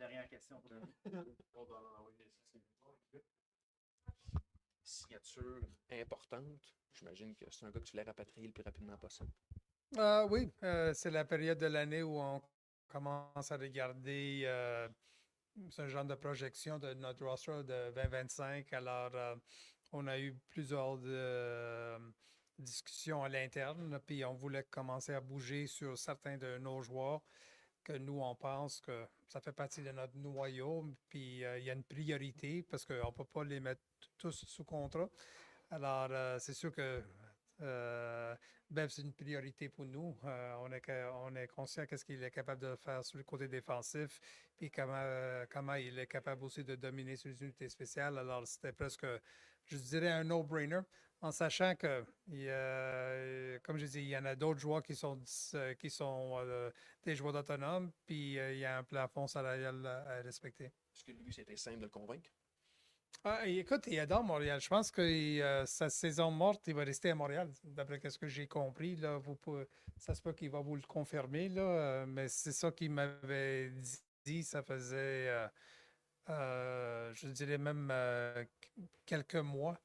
dernière question. Signature importante. J'imagine que c'est un gars que tu voulais rapatrier le plus rapidement possible. Oui, c'est la période de l'année où on commence à regarder ce genre de projection de notre roster de 2025. Alors, on a eu plusieurs discussions à l'interne, puis on voulait commencer à bouger sur certains de nos joueurs que nous, on pense que ça fait partie de notre noyau, puis il y a une priorité parce qu'on ne peut pas les mettre tous sous contrat. Alors, c'est sûr que Bev, c'est une priorité pour nous. On est conscient de ce qu'il est capable de faire sur le côté défensif, puis comment il est capable aussi de dominer sur les unités spéciales. Alors, c'était presque, je dirais, un no-brainer, en sachant que, comme je dis, il y en a d'autres joueurs qui sont des joueurs autonomes, puis il y a un plafond salarial à respecter. Est-ce que lui, c'était simple de le convaincre? Écoute, il adore Montréal. Je pense que sa saison morte, il va rester à Montréal, d'après ce que j'ai compris. Là, ça se peut qu'il va vous le confirmer, là, mais c'est ça qu'il m'avait dit. Ça faisait, je dirais même quelques mois.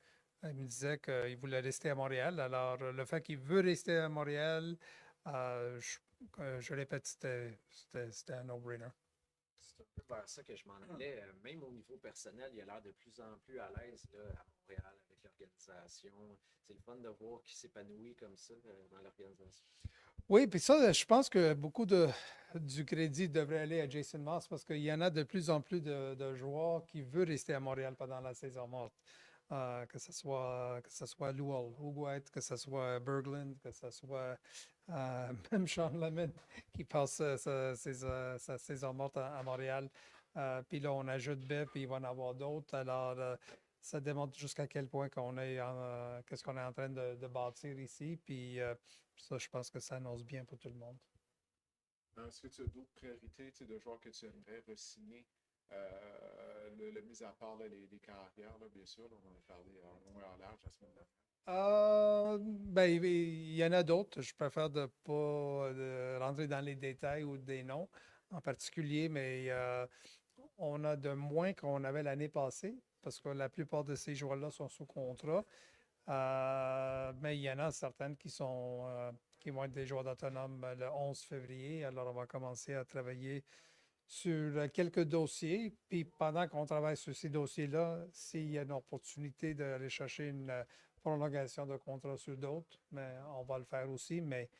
Il me disait qu'il voulait rester à Montréal. Alors, le fait qu'il veut rester à Montréal, je répète, c'était un no-brainer. C'est un peu vers ça que je m'en allais. Même au niveau personnel, il a l'air de plus en plus à l'aise là, à Montréal avec l'organisation. C'est le fun de voir qu'il s'épanouit comme ça dans l'organisation. Oui, puis ça, je pense que beaucoup du crédit devrait aller à Jason Moss parce qu'il y en a de plus en plus de joueurs qui veulent rester à Montréal pendant la saison morte. Que ce soit Lowell, Ouguet, que ce soit Berglund, que ce soit même Sean Lemon qui passe sa saison morte à Montréal. Puis là, on ajoute Bev, puis il va en avoir d'autres. Alors, ça démontre jusqu'à quel point qu'est-ce qu'on est en train de bâtir ici. Puis ça, je pense que ça annonce bien pour tout le monde. Est-ce que tu as d'autres priorités de joueurs que tu aimerais re-signer? Le mis à part là, les carrières, là, bien sûr, là, on en a parlé en long et en large la semaine dernière. Ben, il y en a d'autres. Je préfère de pas rentrer dans les détails ou des noms en particulier, mais on a de moins qu'on avait l'année passée parce que la plupart de ces joueurs-là sont sous contrat. Mais il y en a certaines qui vont être des joueurs autonomes le 11 février. Alors, on va commencer à travailler sur quelques dossiers. Puis pendant qu'on travaille sur ces dossiers-là, s'il y a une opportunité d'aller chercher une prolongation de contrat sur d'autres, mais on va le faire aussi. Mais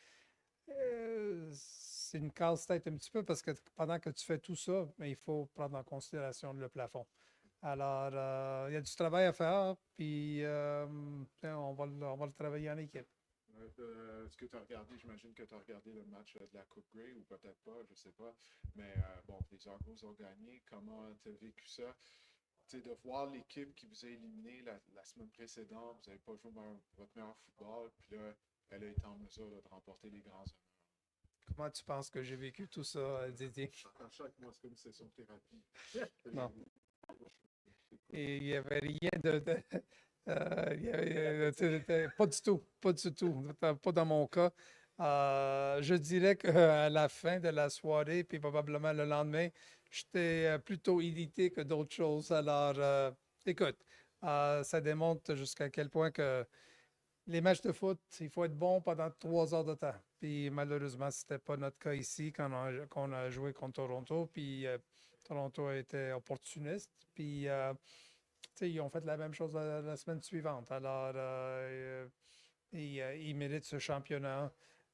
c'est une casse-tête un petit peu parce que pendant que tu fais tout ça, mais il faut prendre en considération le plafond. Alors, il y a du travail à faire, puis on va le travailler en équipe. Est-ce que tu as regardé, j'imagine que tu as regardé le match de la Coupe Grey ou peut-être pas, je sais pas. Mais bon, les Argos ont gagné. Comment tu as vécu ça? T'sais, de voir l'équipe qui vous a éliminé la semaine précédente, vous n'avez pas joué votre meilleur football, puis là, elle a été en mesure là, de remporter les grands honneurs. Comment tu penses que j'ai vécu tout ça, Didier? À chaque mois, c'est comme une session de thérapie. Non. Et il n'y avait rien pas du tout, pas dans mon cas. Je dirais qu'à la fin de la soirée, puis probablement le lendemain, j'étais plutôt irrité que d'autres choses. Alors, écoute, ça démontre jusqu'à quel point que les matchs de foot, il faut être bon pendant 3 heures de temps. Puis malheureusement, ce n'était pas notre cas ici quand on a joué contre Toronto. Puis Toronto a été opportuniste. Puis ils ont fait la même chose la semaine suivante. Alors, ils méritent ce championnat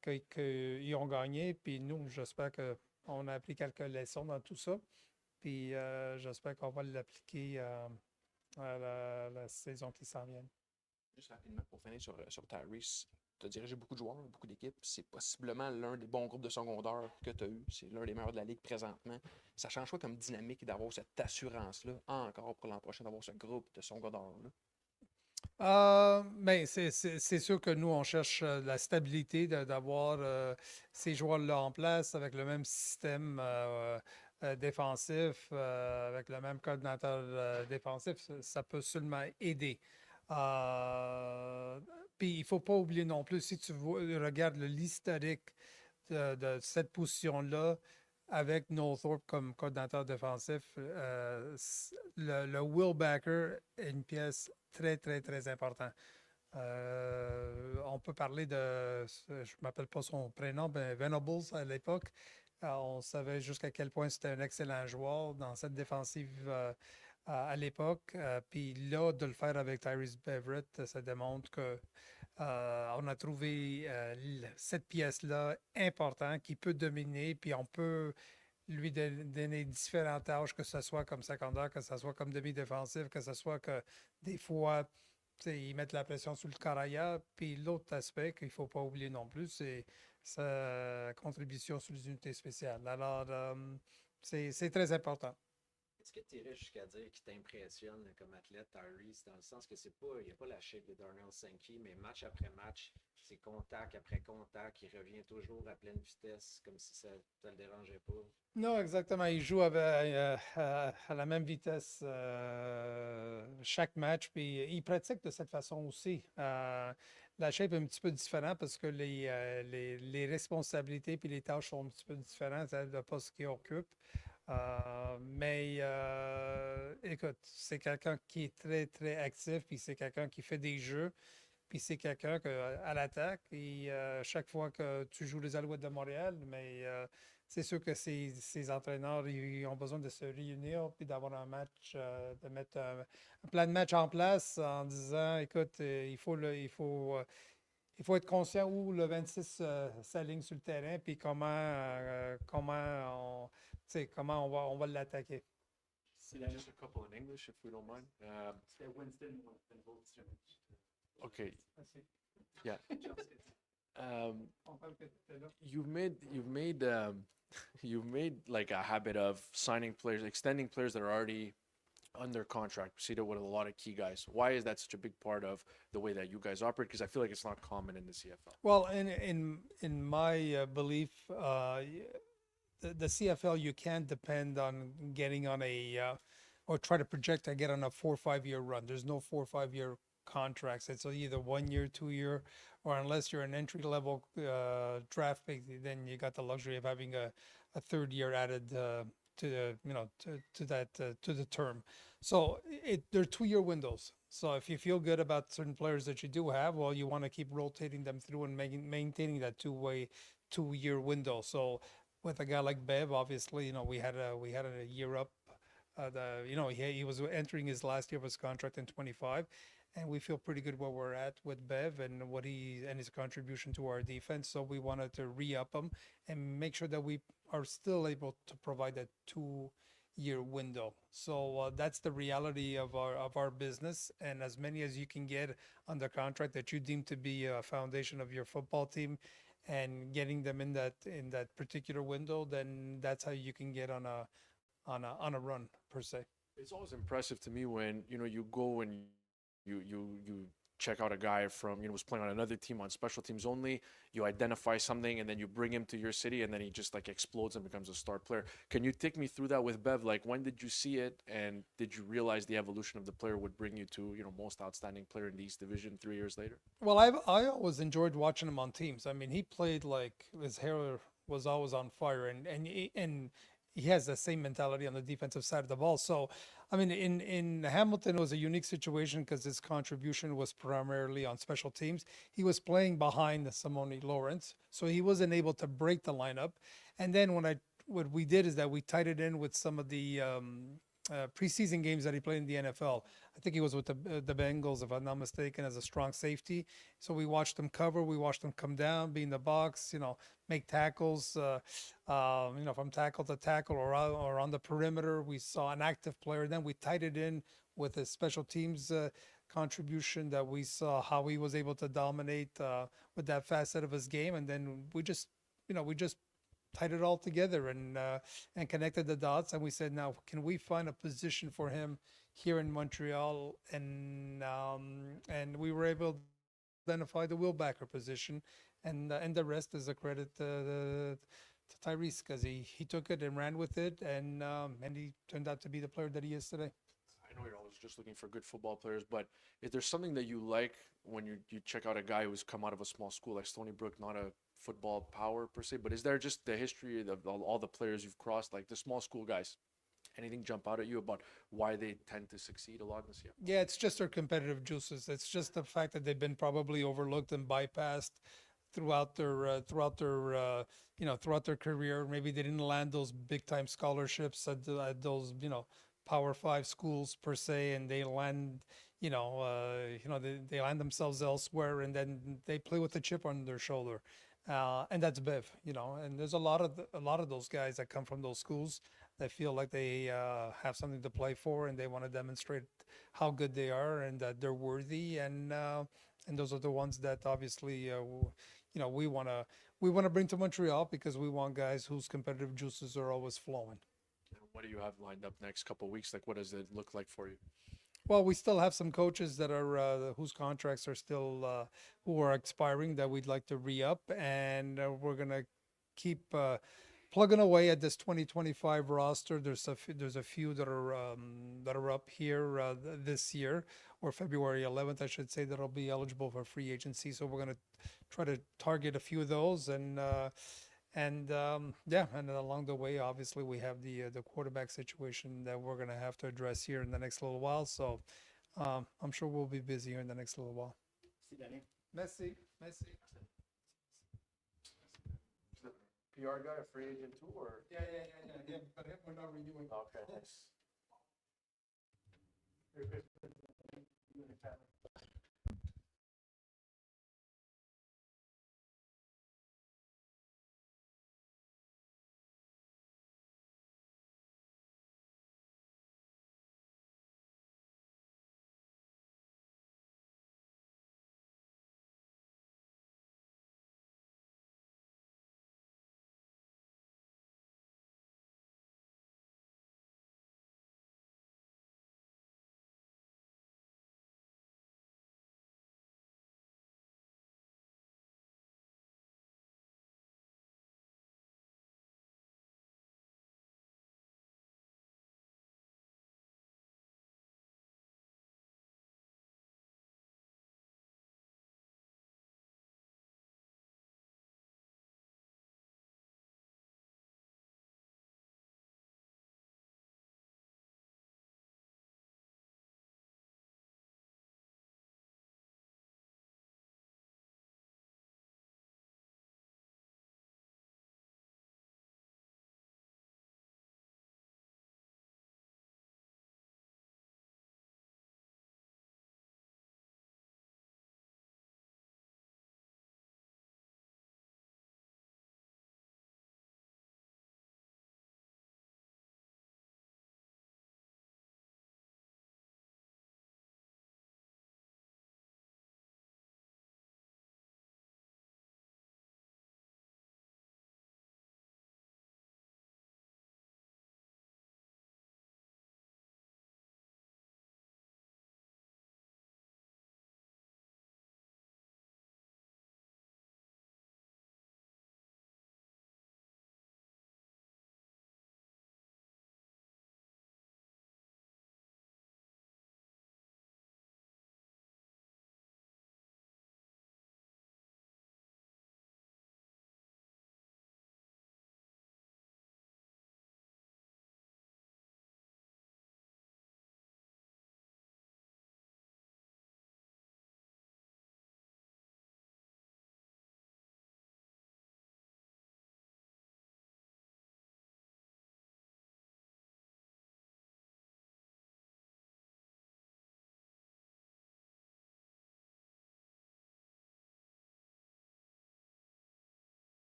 qu'ils ont gagné. Puis nous, j'espère qu'on a appris quelques leçons dans tout ça. Puis j'espère qu'on va l'appliquer à la saison qui s'en vient. Juste rapidement, pour finir sur Tyrice, tu as dirigé beaucoup de joueurs, beaucoup d'équipes. C'est possiblement l'un des bons groupes de secondaires que tu as eu. C'est l'un des meilleurs de la Ligue présentement. Ça change quoi comme dynamique d'avoir cette assurance-là, encore pour l'an prochain, d'avoir ce groupe de secondaires-là? Ben, c'est sûr que nous, on cherche la stabilité d'avoir ces joueurs-là en place avec le même système défensif, avec le même coordinateur défensif. Ça peut seulement aider. Puis il ne faut pas oublier non plus, si tu regardes l'historique de cette position-là, avec Thorpe comme coordinateur défensif, le Will Backer est une pièce très, très, très importante. On peut parler de, je ne m'appelle pas son prénom, mais Venables à l'époque. On savait jusqu'à quel point c'était un excellent joueur dans cette défensive à l'époque. Puis là, de le faire avec Tyrice Beverette, ça démontre que on a trouvé cette pièce-là importante qui peut dominer, puis on peut lui donner différentes tâches, que ce soit comme secondaire, que ce soit comme demi-défensif, que ce soit que des fois, ils mettent la pression sur le carrière. Puis l'autre aspect qu'il ne faut pas oublier non plus, c'est sa contribution sur les unités spéciales. Alors, c'est très important. Est-ce que tu irais jusqu'à dire qu'il t'impressionne comme athlète, Tyrice, dans le sens que il n'y a pas la shape de Darnell Sankey, mais match après match, c'est contact après contact, il revient toujours à pleine vitesse, comme si ça ne le dérangeait pas. Non, exactement. Il joue à la même vitesse chaque match, puis il pratique de cette façon aussi. La shape est un petit peu différente parce que les responsabilités et les tâches sont un petit peu différentes, le poste qu'il occupe. Mais écoute, c'est quelqu'un qui est très, très actif, puis c'est quelqu'un qui fait des jeux, puis c'est quelqu'un à l'attaque. Et chaque fois que tu joues les Alouettes de Montréal, mais c'est sûr que ces entraîneurs ils ont besoin de se réunir puis d'avoir un match, de mettre un plan de match en place en disant, écoute, il faut être conscient où le 26 s'aligne sur le terrain puis comment on va l'attaquer. Just a couple in English, if we don't mind. Okay. Yeah. You've made like a habit of signing players, extending players that are already under contract. We see that with a lot of key guys. Why is that such a big part of the way that you guys operate? Because I feel like it's not common in the CFL. Well, in my belief, the CFL, you can't depend on getting on or try to project to get on a 4 or 5 year run. There's no 4 or 5 year contracts. It's either 1 year, 2 year, or unless you're an entry level draft pick, then you got the luxury of having a third year added to the term. So they're 2 year windows. So if you feel good about certain players that you do have, well, you want to keep rotating them through and maintaining that 2 year window. So with a guy like Bev, obviously, we had a year up. He was entering his last year of his contract in 25, and we feel pretty good where we're at with Bev and his contribution to our defense. So we wanted to re-up him and make sure that we are still able to provide that 2-year window. So that's the reality of our business. And as many as you can get under contract that you deem to be a foundation of your football team, and getting them in that particular window, then that's how you can get on a run per se. It's always impressive to me when you go and you check out a guy from was playing on another team on special teams only. You identify something and then you bring him to your city and then he just like explodes and becomes a star player. Can you take me through that with Bev? Like, when did you see it, and did you realize the evolution of the player would bring you to most outstanding player in the East Division 3 years later? Well, I always enjoyed watching him on teams. I mean, he played like his hair was always on fire, and he has the same mentality on the defensive side of the ball. So, I mean, in Hamilton, it was a unique situation because his contribution was primarily on special teams. He was playing behind Simone Lawrence, so he wasn't able to break the lineup. And then what we did is that we tied it in with some of the preseason games that he played in the NFL. I think he was with the Bengals, if I'm not mistaken, as a strong safety. So we watched him cover, we watched him come down, be in the box, make tackles, from tackle to tackle or on the perimeter. We saw an active player. Then we tied it in with his special teams contribution, that we saw how he was able to dominate with that facet of his game. And then we just tied it all together and connected the dots. And we said, now, can we find a position for him here in Montreal? And we were able to identify the wheelbacker position. And the rest is a credit to Tyrice, because he took it and ran with it, and he turned out to be the player that he is today. I know you're always just looking for good football players, but is there something that you like when you check out a guy who's come out of a small school like Stony Brook, not a football power per se, but is there just the history of all the players you've crossed, like the small school guys? Anything jump out at you about why they tend to succeed a lot this year? Yeah, it's just their competitive juices. It's just the fact that they've been probably overlooked and bypassed throughout their career. Maybe they didn't land those big time scholarships at those Power Five schools per se, and they land they land themselves elsewhere, and then they play with a chip on their shoulder. And that's Bev, and there's a lot of those guys that come from those schools that feel like they have something to play for, and they want to demonstrate how good they are and that they're worthy, and those are the ones that obviously we want to bring to Montreal because we want guys whose competitive juices are always flowing. What do you have lined up next couple of weeks? Like, what does it look like for you? Well, we still have some coaches that are whose contracts are still who are expiring that we'd like to re-up, and we're gonna keep plugging away at this 2025 roster. There's a few that are up here this year, or February 11th, I should say, that'll be eligible for free agency. So we're gonna try to target a few of those, and yeah, and then along the way, obviously, we have the quarterback situation that we're gonna have to address here in the next little while. So I'm sure we'll be busy here in the next little while. Merci, merci. PR guy, a free agent too, or Yeah. But we're not renewing. okay?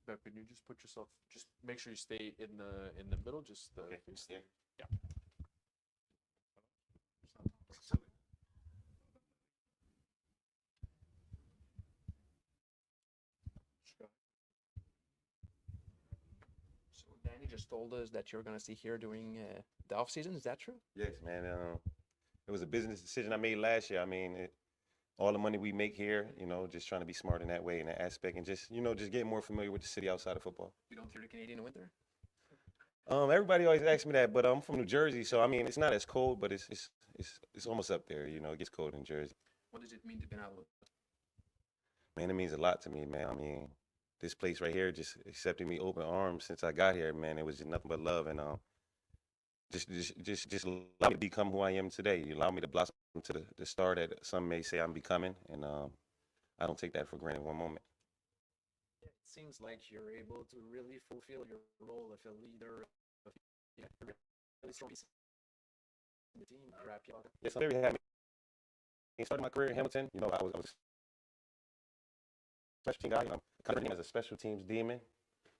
Bev, can you just put yourself? Just make sure you stay in the middle. Just Okay, face yeah. yeah. So Danny just told us that you're gonna stay here during the off season. Is that true? Yes, man. It was a business decision I made last year. I mean, all the money we make here, just trying to be smart in that way, in that aspect, and just, just getting more familiar with the city outside of football. You don't fear the Canadian winter? Everybody always asks me that, but I'm from New Jersey, so I mean, it's not as cold, but it's almost up there. It gets cold in Jersey. What does it mean to be out? Man, it means a lot to me, man. I mean, this place right here just accepted me open arms since I got here, man. It was just nothing but love, and just allow me to become who I am today. You allow me to blossom to the star that some may say I'm becoming, and I don't take that for granted one moment. It seems like you're able to really fulfill your role of a leader, of really strong piece in the team. You're happy about it. Yes, I'm very happy. I started my career in Hamilton. I was a special team guy. Kind of as a special teams demon.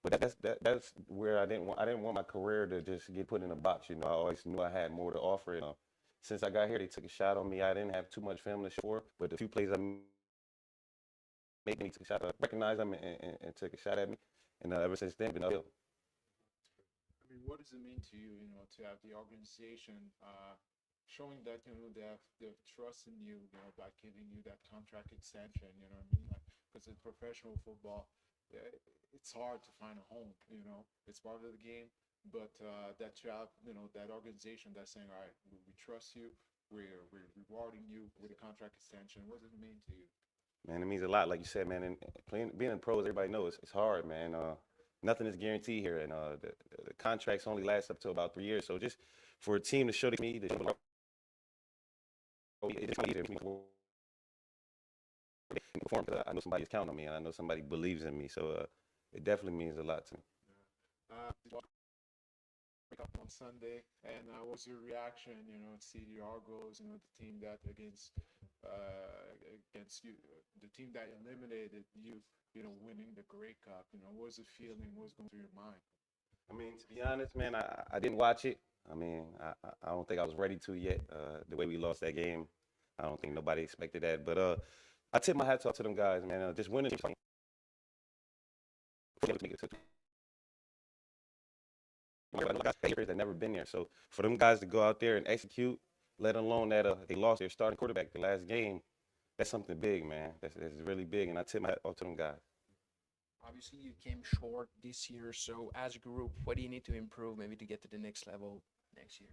But that's where I didn't want my career to just get put in a box. I always knew I had more to offer. Since I got here, they took a shot on me. I didn't have too much film to show for, but the few plays I made, they took a shot. I recognized them and took a shot at me. And ever since then, been uphill. I mean, what does it mean to you, to have the organization showing that, they have the trust in you, by giving you that contract extension, you know what I mean? Like, because in professional football, it's hard to find a home, it's part of the game, but that you have, that organization that's saying, all right, we trust you, we're rewarding you with a contract extension. What does it mean to you? Man, it means a lot, like you said, man. And being in pros, everybody knows it's hard, man. Nothing is guaranteed here, and the contracts only last up to about 3 years. So just for a team to show me that perform, I know somebody's counting on me, and I know somebody believes in me. So it definitely means a lot to me. Did you wake up on Sunday, and what was your reaction, to see the Argos, the team that against you, the team that eliminated you, winning the Grey Cup? What was the feeling? What was going through your mind? I mean, to be honest, man, I didn't watch it. I mean, I don't think I was ready to yet. The way we lost that game, I don't think nobody expected that. But I tip my hats off to them guys, man. Just winning. Guys that never been there. So for them guys to go out there and execute, let alone that they lost their starting quarterback the last game, that's something big, man. That's really big, and I tip my hat off to them guys. Obviously, you came short this year. So as a group, what do you need to improve maybe to get to the next level next year?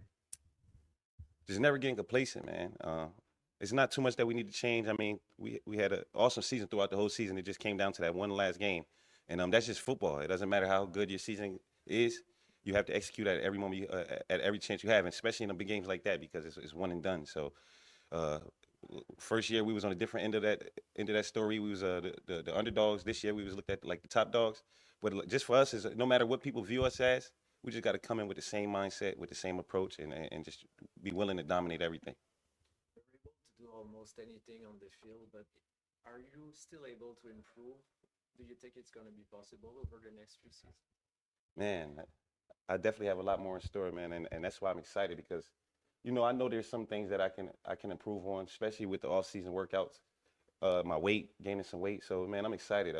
Just never getting complacent, man. It's not too much that we need to change. I mean, we had an awesome season throughout the whole season. It just came down to that one last game, and that's just football. It doesn't matter how good your season is. You have to execute at every moment, at every chance you have, and especially in the big games like that, because it's one and done. So, first year we was on a different end of that story. We was the underdogs. This year we was looked at like the top dogs. But just for us, is no matter what people view us as, we just got to come in with the same mindset, with the same approach, and just be willing to dominate everything. You're able to do almost anything on the field, but are you still able to improve? Do you think it's going to be possible over the next few seasons? Man, I definitely have a lot more in store, man, and that's why I'm excited, because, I know there's some things that I can improve on, especially with the off-season workouts, my weight, gaining some weight. So, man, I'm excited.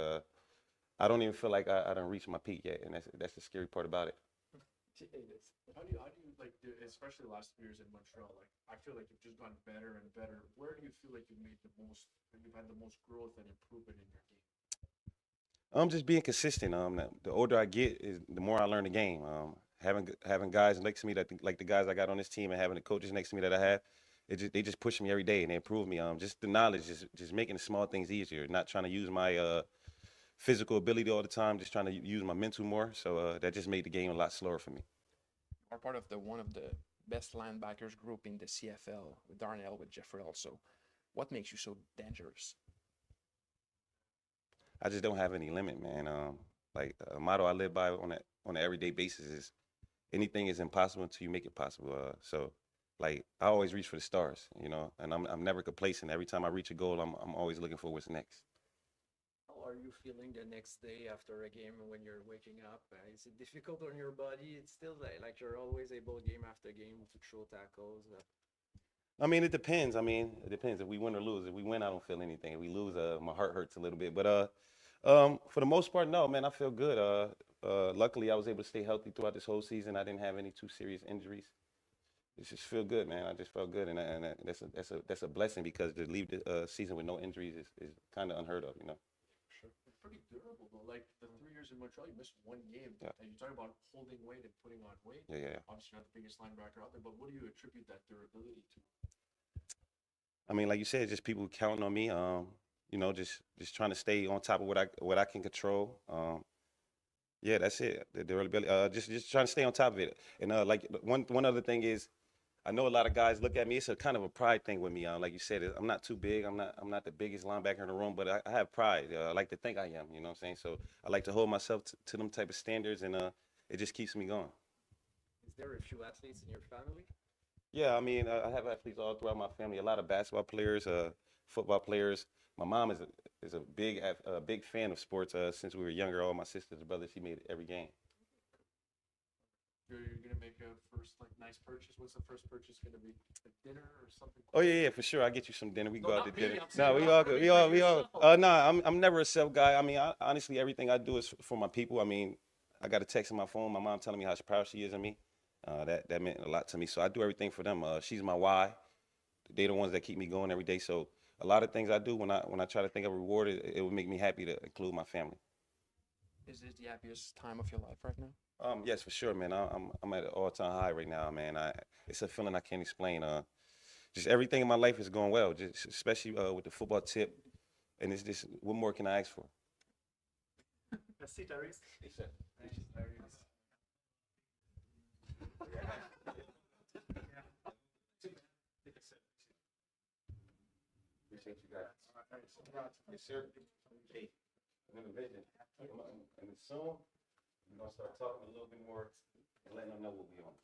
I don't even feel like I done reached my peak yet, and that's the scary part about it. How do you like, especially the last 2 years in Montreal? Like, I feel like you've just gotten better and better. Where do you feel like you've had the most growth and improvement in your game? I'm just being consistent. The older I get, the more I learn the game. Having guys next to me like the guys I got on this team, and having the coaches next to me that I have, they just push me every day and they improve me. Just the knowledge, just making the small things easier. Not trying to use my physical ability all the time, just trying to use my mental more. So that just made the game a lot slower for me. You are part of one of the best linebackers group in the CFL with Darnell, with Jeffrey also. What makes you so dangerous? I just don't have any limit, man. Like a motto I live by on an everyday basis is anything is impossible until you make it possible. So, like, I always reach for the stars, and I'm never complacent. Every time I reach a goal, I'm always looking for what's next. How are are you feeling the next day after a game when you're waking up? Is it difficult on your body? It's still like you're always able game after game to throw tackles. I mean, it depends. I mean, it depends if we win or lose. If we win, I don't feel anything. If we lose, my heart hurts a little bit. But for the most part, no, man, I feel good. Luckily, I was able to stay healthy throughout this whole season. I didn't have any too serious injuries. It just feel good, man. I just felt good, and that's a blessing because to leave the season with no injuries is kind of unheard of, you know. Sure. It's pretty durable though. Like the 3 years in Montreal, you missed one game, Yeah. and you talk about holding weight and putting on weight. Yeah. Obviously, not the biggest linebacker out there, but what do you attribute that durability to? I mean, like you said, just people counting on me. You know, just trying to stay on top of what I can control. Yeah, that's it. The durability. Just trying to stay on top of it. And like one other thing is, I know a lot of guys look at me. It's a kind of a pride thing with me. Like you said, I'm not too big. I'm not the biggest linebacker in the room, but I have pride. I like to think I am. You know what I'm saying? So I like to hold myself to them type of standards, and it just keeps me going. Is there a few athletes in your family? Yeah, I mean, I have athletes all throughout my family. A lot of basketball players, football players. My mom is a big fan of sports. Since we were younger, all my sisters and brothers, she made every game. You're gonna make a first like nice purchase. What's the first purchase gonna be? Like dinner or something? Oh yeah, for sure. I'll get you some dinner. We can No, go out to not me, dinner. I'm saying No, we not all for good. me, for yourself. No, I'm never a self guy. I mean, honestly, everything I do is for my people. I mean, I got a text on my phone. My mom telling me how proud she is of me. That meant a lot to me. So I do everything for them. She's my why. They're the ones that keep me going every day. So a lot of things I do when I try to think of a reward, it would make me happy to include my family. Is this the happiest time of your life right now? Yes, for sure, man. I'm at an all-time high right now, man. It's a feeling I can't explain. Just everything in my life is going well, just especially with the football tip. And it's just, what more can I ask for? Merci, Tyrice. Thanks, Tyrice. Appreciate you guys. Yes, sir. Hey, another vision. And soon, we're gonna start talking a little bit more and letting them know what we on.